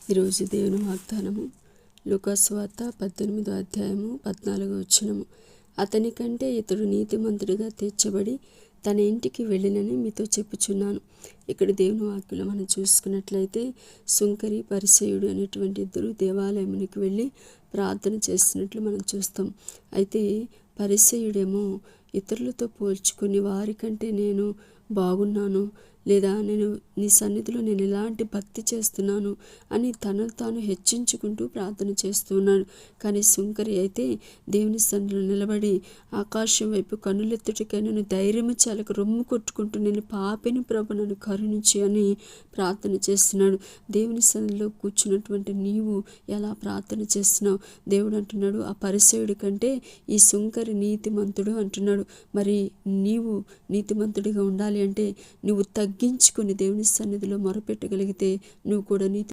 ఈరోజు దేవుని వాగ్దానము లూకాసు వార్త 18వ అధ్యాయము 14వ వచనము. అతని కంటే ఇతడు నీతిమంతుడిగా తీర్చబడి తన ఇంటికి వెళ్ళినని మీతో చెప్పుచున్నాను. ఇక్కడ దేవుని వాక్యలో మనం చూసుకున్నట్లయితే సుంకరి పరిసయుడు అనేటువంటి ఇద్దరు దేవాలయానికి వెళ్ళి ప్రార్థన చేస్తున్నట్లు మనం చూస్తాం. అయితే పరిసయుడేమో ఇతరులతో పోల్చుకొని వారికంటే నేను బాగున్నాను, లేదా నేను నీ సన్నిధిలో నేను ఎలాంటి భక్తి చేస్తున్నాను అని తనను తాను హెచ్చించుకుంటూ ప్రార్థన చేస్తున్నాడు. కానీ సుంకరి అయితే దేవుని సన్నిధిలో నిలబడి ఆకాశం వైపు కన్నులెత్తుటికై నేను ధైర్యము చాలక రొమ్ము కొట్టుకుంటూ నేను పాపిని ప్రభు నన్ను కరుణించి అని ప్రార్థన చేస్తున్నాడు. దేవుని సన్నిధిలో కూర్చున్నటువంటి నీవు ఎలా ప్రార్థన చేస్తున్నావు? దేవుడు అంటున్నాడు, ఆ పరిసయుడి కంటే ఈ సుంకరి నీతిమంతుడు అంటున్నాడు. మరి నీవు నీతిమంతుడిగా ఉండాలి అంటే నువ్వు తగ్గించుకొని దేవుని సన్నిధిలో మొరపెట్టగలిగితే నువ్వు కూడా నీతి